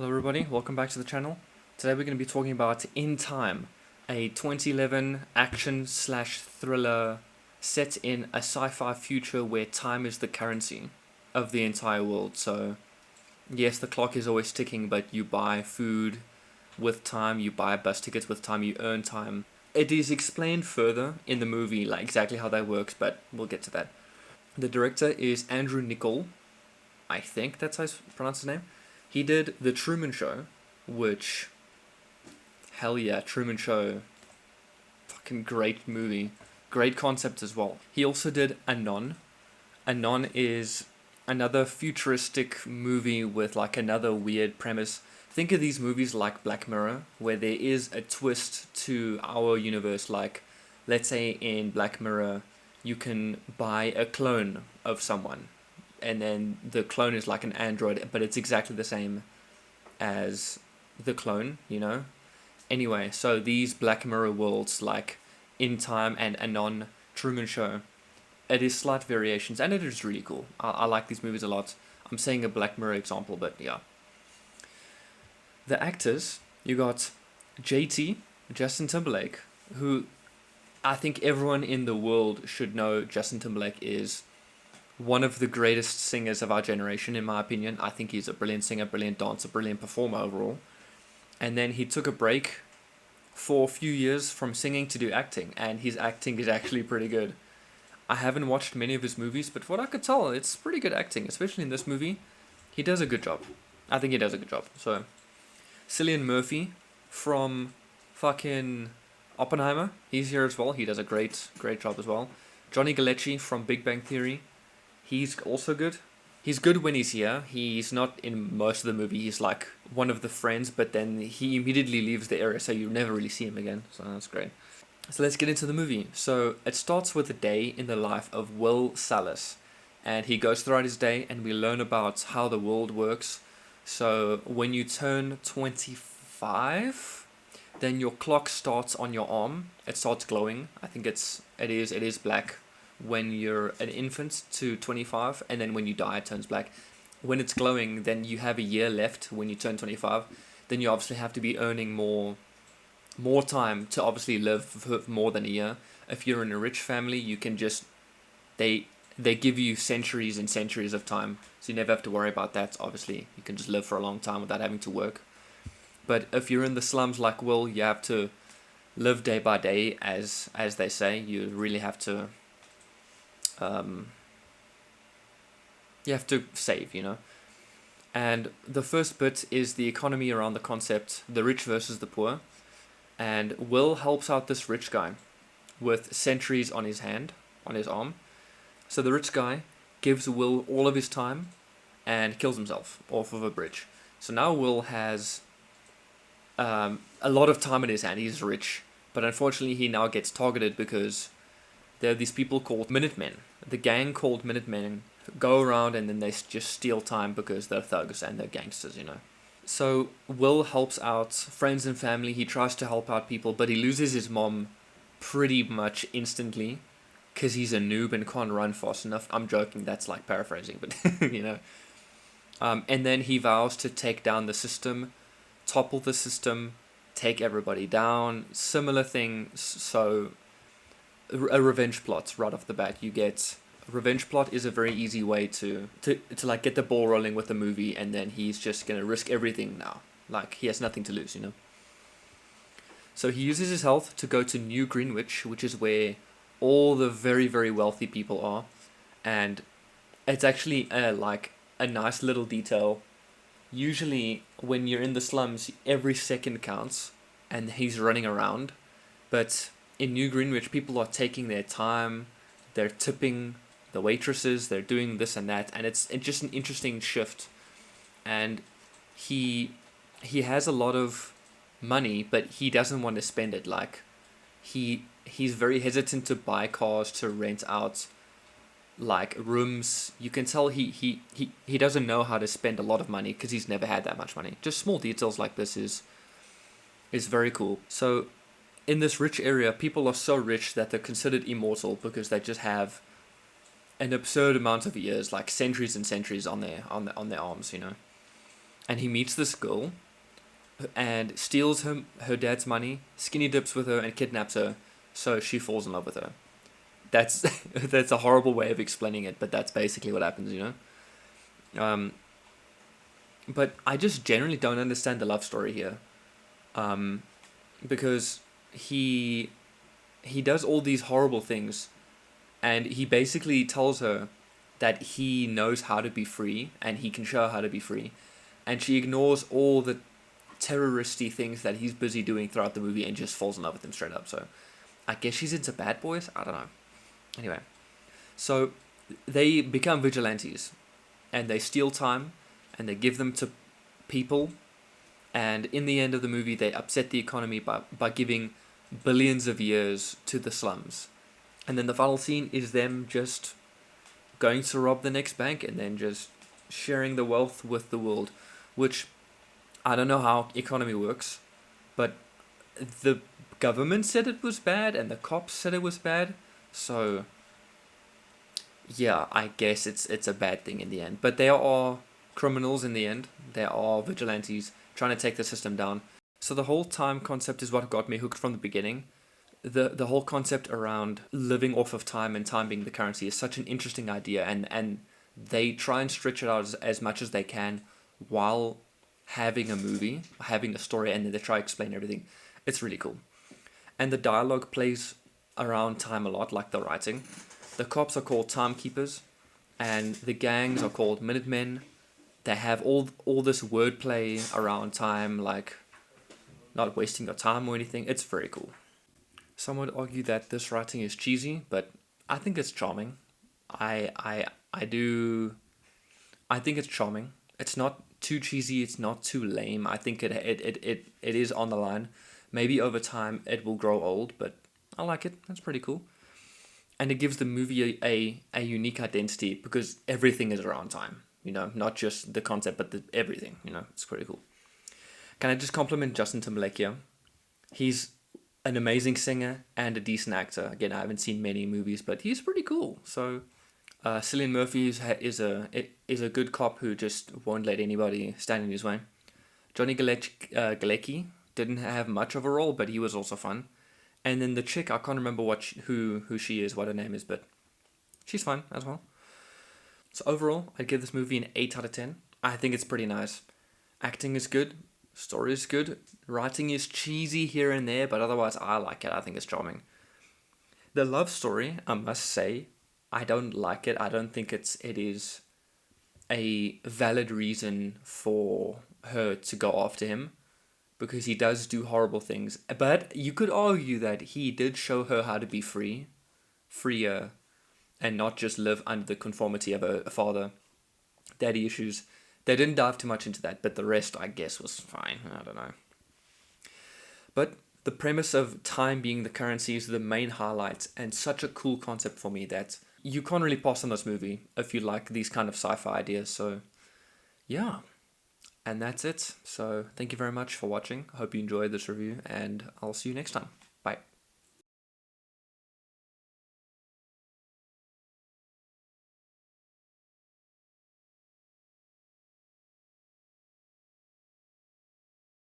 Hello everybody, welcome back to the channel. Today we're going to be talking about In Time, a 2011 action slash thriller set in a sci-fi future where time is the currency of the entire world. So yes, the clock is always ticking, but you buy food with time, you buy bus tickets with time, you earn time. It is explained further in the movie, like exactly how that works, but we'll get to that. The director is Andrew Niccol. I think that's how I pronounce his name. He did The Truman Show, which, hell yeah, Truman Show, fucking great movie. Great concept as well. He also did Anon. Anon is another futuristic movie with like another weird premise. Think of these movies like Black Mirror, where there is a twist to our universe. Like, let's say in Black Mirror, you can buy a clone of someone, and then the clone is like an android, but it's exactly the same as the clone, you know? Anyway, so these Black Mirror worlds, like In Time and Anon, Truman Show, it is slight variations, and it is really cool. I like these movies a lot. I'm saying a Black Mirror example, but yeah. The actors, you got JT, Justin Timberlake, who I think everyone in the world should know Justin Timberlake is one of the greatest singers of our generation, in my opinion. I think he's a brilliant singer, brilliant dancer, brilliant performer overall. And then he took a break for a few years from singing to do acting, and his acting is actually pretty good. I haven't watched many of his movies, but what I could tell, it's pretty good acting, especially in this movie. He does a good job. I think he does a good job. So, Cillian Murphy from fucking Oppenheimer, he's here as well. He does a great job as well. Johnny Galecki from Big Bang Theory, he's also good. He's good when he's here. He's not in most of the movie. He's like one of the friends, but then he immediately leaves the area, so you never really see him again. So that's great. So let's get into the movie. So it starts with a day in the life of Will Salas, and he goes throughout his day, and we learn about how the world works. So when you turn 25, then your clock starts on your arm. It starts glowing. I think it is black when you're an infant to 25, and then when you die it turns black. When it's glowing, then you have a year left when you turn 25. Then you obviously have to be earning more time to obviously live for more than a year. If you're in a rich family, you can just they give you centuries and centuries of time, so you never have to worry about that. Obviously you can just live for a long time without having to work. But if you're in the slums like Will, you have to live day by day, as they say. You really have to you have to save, you know. And the first bit is the economy around the concept, the rich versus the poor. And Will helps out this rich guy with centuries on his arm. So the rich guy gives Will all of his time and kills himself off of a bridge. So now Will has a lot of time in his hand. He's rich, but unfortunately he now gets targeted because there are these people called Minutemen. The gang called Minutemen go around and then they just steal time because they're thugs and they're gangsters, you know. So Will helps out friends and family. He tries to help out people, but he loses his mom pretty much instantly because he's a noob and can't run fast enough. I'm joking, that's like paraphrasing, but you know. And then he vows to take down the system, topple the system, take everybody down. Similar thing, so a revenge plot right off the bat. You get a revenge plot is a very easy way to like get the ball rolling with the movie, and then he's just gonna risk everything now. Like he has nothing to lose, you know. So he uses his health to go to New Greenwich, which is where all the very, very wealthy people are, and it's actually like a nice little detail. Usually when you're in the slums, every second counts, and he's running around, but in New Greenwich, people are taking their time, they're tipping the waitresses, they're doing this and that, and it's just an interesting shift. And he has a lot of money, but he doesn't want to spend it. Like he's very hesitant to buy cars, to rent out like rooms. You can tell he doesn't know how to spend a lot of money because he's never had that much money. Just small details like this is very cool. So in this rich area, people are so rich that they're considered immortal because they just have an absurd amount of years, like centuries and centuries on their arms, you know. and he meets this girl and steals her dad's money, skinny dips with her, and kidnaps her. So she falls in love with her. That's that's a horrible way of explaining it, but that's basically what happens, you know. But I just generally don't understand the love story here, um, because he he does all these horrible things, and he basically tells her that he knows how to be free and he can show her how to be free, and she ignores all the terroristy things that he's busy doing throughout the movie and just falls in love with him straight up. So I guess she's into bad boys. I don't know. Anyway, so they become vigilantes and they steal time and they give them to people. And in the end of the movie, they upset the economy by giving billions of years to the slums. And then the final scene is them just going to rob the next bank and then just sharing the wealth with the world, which I don't know how economy works, but the government said it was bad and the cops said it was bad. So yeah, I guess it's a bad thing in the end. But there are criminals in the end. There are vigilantes trying to take the system down. So the whole time concept is what got me hooked from the beginning. The whole concept around living off of time and time being the currency is such an interesting idea, and they try and stretch it out as much as they can while having a movie, having a story, and then they try to explain everything. It's really cool. And the dialogue plays around time a lot, like the writing. The cops are called timekeepers, and the gangs are called Minutemen. They have all this wordplay around time, like not wasting your time or anything. It's very cool. Some would argue that this writing is cheesy, but I think it's charming. I do. I think it's charming. It's not too cheesy. It's not too lame. I think it is on the line. Maybe over time it will grow old, but I like it. That's pretty cool. And it gives the movie a unique identity because everything is around time. You know, not just the concept, but everything. You know, it's pretty cool. Can I just compliment Justin Timberlake here? He's an amazing singer and a decent actor. Again, I haven't seen many movies, but he's pretty cool. So, Cillian Murphy is a good cop who just won't let anybody stand in his way. Johnny Galecki didn't have much of a role, but he was also fun. And then the chick, I can't remember who she is, what her name is, but she's fine as well. So overall, I'd give this movie an 8 out of 10. I think it's pretty nice. Acting is good. Story is good. Writing is cheesy here and there, but otherwise I like it. I think it's charming. The love story, I must say, I don't like it. I don't think it is a valid reason for her to go after him because he does do horrible things. But you could argue that he did show her how to be freer, and not just live under the conformity of a father. Daddy issues. They didn't dive too much into that, but the rest, I guess, was fine. I don't know. But the premise of time being the currency is the main highlight, and such a cool concept for me that you can't really pass on this movie if you like these kind of sci-fi ideas. So, yeah. And that's it. So, thank you very much for watching. I hope you enjoyed this review, and I'll see you next time. Bye.